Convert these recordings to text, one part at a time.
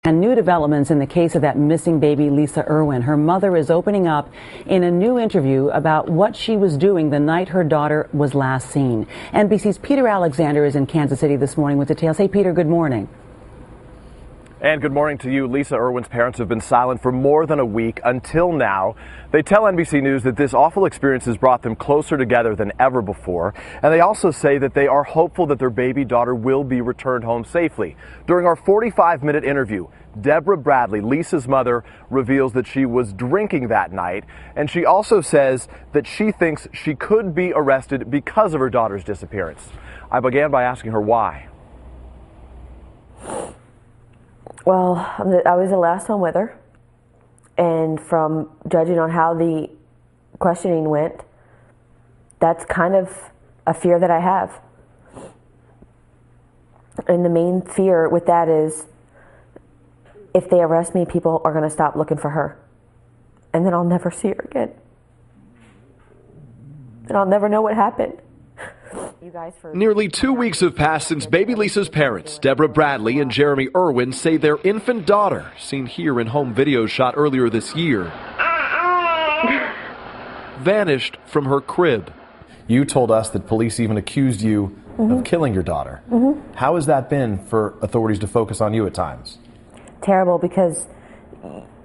And new developments in the case of that missing baby, Lisa Irwin. Her mother is opening up in a new interview about what she was doing the night her daughter was last seen. NBC's Peter Alexander is in Kansas City this morning with details. Hey, Peter, good morning. And good morning to you. Lisa Irwin's parents have been silent for more than a week until now. They tell NBC News that this awful experience has brought them closer together than ever before. And they also say that they are hopeful that their baby daughter will be returned home safely. During our 45-minute interview, Deborah Bradley, Lisa's mother, reveals that she was drinking that night. And she also says that she thinks she could be arrested because of her daughter's disappearance. I began by asking her why. Well, I was the last one with her, and from judging on how the questioning went, that's kind of a fear that I have. And the main fear with that is if they arrest me, people are going to stop looking for her, and then I'll never see her again, and I'll never know what happened. Nearly 2 weeks have passed since baby Lisa's parents, Deborah Bradley and Jeremy Irwin, say their infant daughter, seen here in home videos shot earlier this year, vanished from her crib. You told us that police even accused you of killing your daughter. How has that been for authorities to focus on you at times? Terrible, because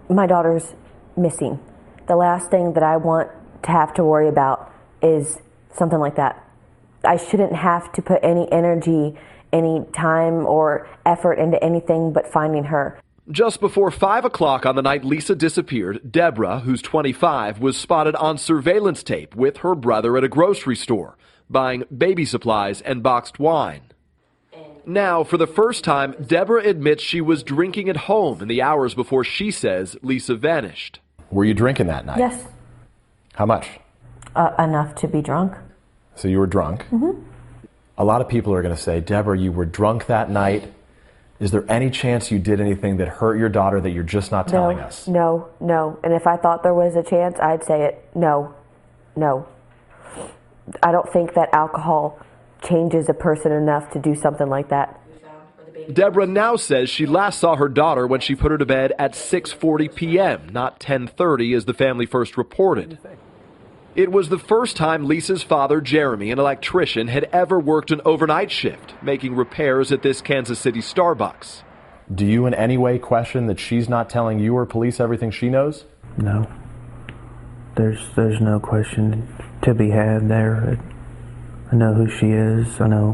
my daughter's missing. The last thing that I want to have to worry about is something like that. I shouldn't have to put any energy, any time or effort into anything but finding her. Just before 5 o'clock on the night Lisa disappeared, Deborah, who's 25, was spotted on surveillance tape with her brother at a grocery store, buying baby supplies and boxed wine. Now, for the first time, Deborah admits she was drinking at home in the hours before she says Lisa vanished. Were you drinking that night? Yes. How much? Enough to be drunk. So you were drunk. A lot of people are going to say, Deborah, you were drunk that night. Is there any chance you did anything that hurt your daughter that you're just not telling us? No. And if I thought there was a chance, I'd say it. No. I don't think that alcohol changes a person enough to do something like that. Deborah now says she last saw her daughter when she put her to bed at 6:40 p.m., not 10:30 as the family first reported. It was the first time Lisa's father, Jeremy, an electrician, had ever worked an overnight shift, making repairs at this Kansas City Starbucks. Do you in any way question that she's not telling you or police everything she knows? No. There's no question to be had there. I know who she is. I know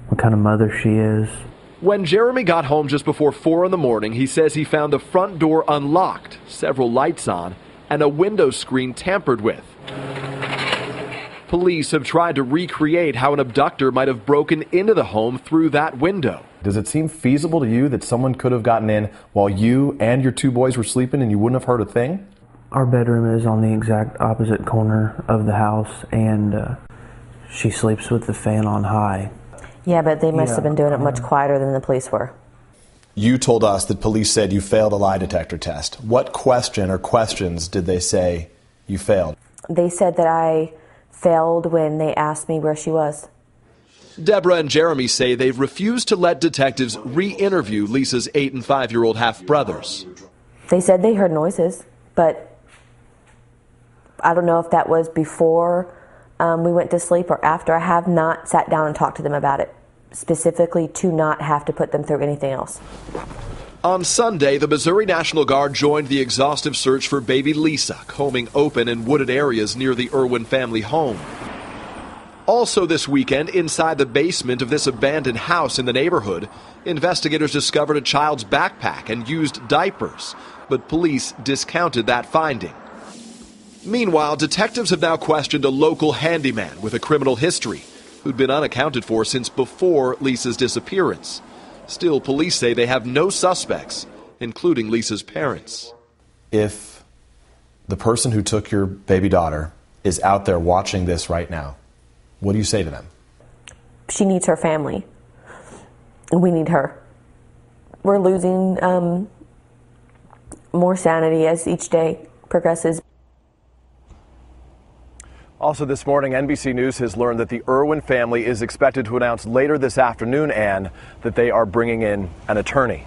what kind of mother she is. When Jeremy got home just before 4 in the morning, he says he found the front door unlocked, several lights on, and a window screen tampered with. Police have tried to recreate how an abductor might have broken into the home through that window. Does it seem feasible to you that someone could have gotten in while you and your two boys were sleeping and you wouldn't have heard a thing? Our bedroom is on the exact opposite corner of the house, and she sleeps with the fan on high. Yeah, but they must have been doing it much quieter than the police were. You told us that police said you failed a lie detector test. What question or questions did they say you failed? They said that I failed when they asked me where she was. Deborah and Jeremy say they've refused to let detectives re-interview Lisa's 8- and 5-year-old half-brothers. They said they heard noises, but I don't know if that was before we went to sleep or after. I have not sat down and talked to them about it, specifically to not have to put them through anything else. On Sunday, the Missouri National Guard joined the exhaustive search for baby Lisa, combing open and wooded areas near the Irwin family home. Also this weekend, inside the basement of this abandoned house in the neighborhood, investigators discovered a child's backpack and used diapers, but police discounted that finding. Meanwhile, detectives have now questioned a local handyman with a criminal history who'd been unaccounted for since before Lisa's disappearance. Still, police say they have no suspects, including Lisa's parents. If the person who took your baby daughter is out there watching this right now, what do you say to them? She needs her family. We need her. We're losing more sanity as each day progresses. Also this morning, NBC News has learned that the Irwin family is expected to announce later this afternoon, Ann, that they are bringing in an attorney.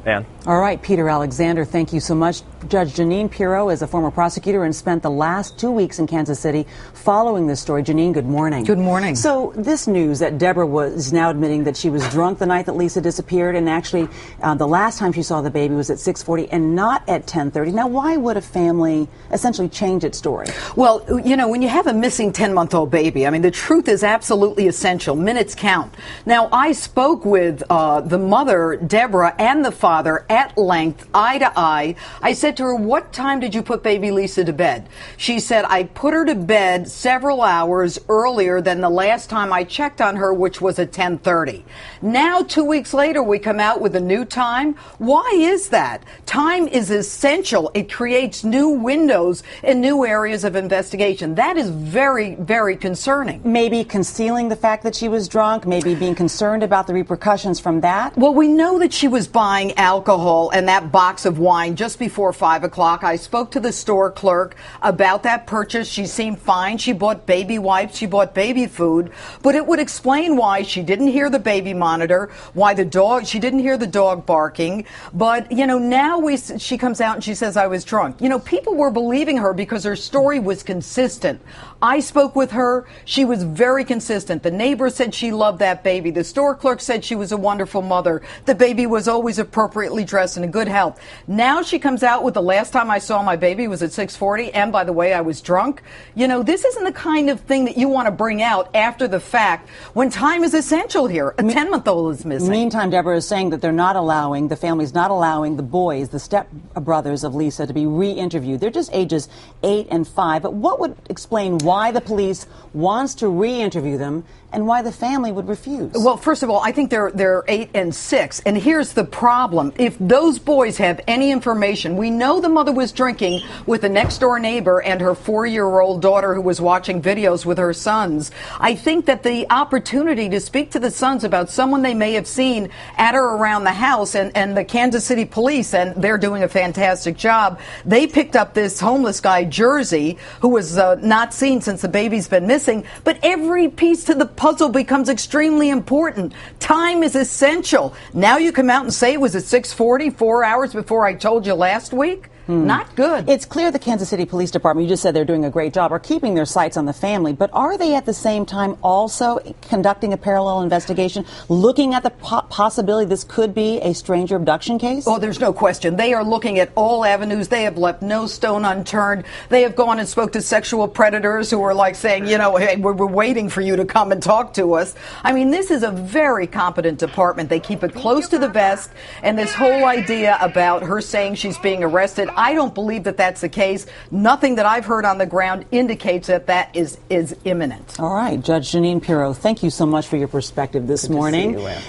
Ann? All right, Peter Alexander, thank you so much. Judge Janine Pirro is a former prosecutor and spent the last 2 weeks in Kansas City following this story. Janine, good morning. Good morning. So this news that Deborah is now admitting that she was drunk the night that Lisa disappeared, and actually the last time she saw the baby was at 6:40 and not at 10:30. Now, why would a family essentially change its story? Well, you know, when you have a missing 10-month-old baby, I mean, the truth is absolutely essential. Minutes count. Now, I spoke with the mother, Deborah, and the father at length, eye to eye. I said to her, what time did you put baby Lisa to bed? She said, I put her to bed several hours earlier than the last time I checked on her, which was at 10:30. Now, 2 weeks later, we come out with a new time. Why is that? Time is essential. It creates new windows in new areas of investigation. That is very, very concerning. Maybe concealing the fact that she was drunk, maybe being concerned about the repercussions from that? Well, we know that she was buying alcohol and that box of wine just before 5 o'clock. I spoke to the store clerk about that purchase. She seemed fine. She bought baby wipes. She bought baby food. But it would explain why she didn't hear the baby monitor, why she didn't hear the dog barking. But, you know, now she comes out and she says, I was drunk. You know, people were believing her because her story was consistent. I spoke with her. She was very consistent. The neighbor said she loved that baby. The store clerk said she was a wonderful mother. The baby was always appropriately dressed and in good health. Now she comes out with the last time I saw my baby was at 6:40, and by the way, I was drunk. You know, this isn't the kind of thing that you want to bring out after the fact when time is essential here. A 10-month-old is missing. Meantime, Deborah is saying that the family's not allowing the boys, the step brothers of Lisa, to be re-interviewed. They're just ages 8 and 5. But what would explain why the police wants to re-interview them and why the family would refuse? Well, first of all, I think they're 8 and 6. And here's the problem. If those boys have any information, we know the mother was drinking with the next door neighbor and her 4-year-old daughter who was watching videos with her sons. I think that the opportunity to speak to the sons about someone they may have seen at or around the house, and the Kansas City police, and they're doing a fantastic job. They picked up this homeless guy, Jersey, who was not seen since the baby's been missing. But every piece to the puzzle becomes extremely important. Time is essential. Now you come out and say it was at 6:40, 4 hours before I told you last week? Not good. It's clear the Kansas City Police Department, you just said they're doing a great job, are keeping their sights on the family, but are they at the same time also conducting a parallel investigation, looking at the possibility this could be a stranger abduction case? Oh, there's no question. They are looking at all avenues. They have left no stone unturned. They have gone and spoke to sexual predators who are like saying, you know, hey, we're waiting for you to come and talk to us. I mean, this is a very competent department. They keep it close to the vest, and this whole idea about her saying she's being arrested, I don't believe that that's the case. Nothing that I've heard on the ground indicates that that is imminent. All right. Judge Janine Pirro, thank you so much for your perspective this morning. To see you, Ann.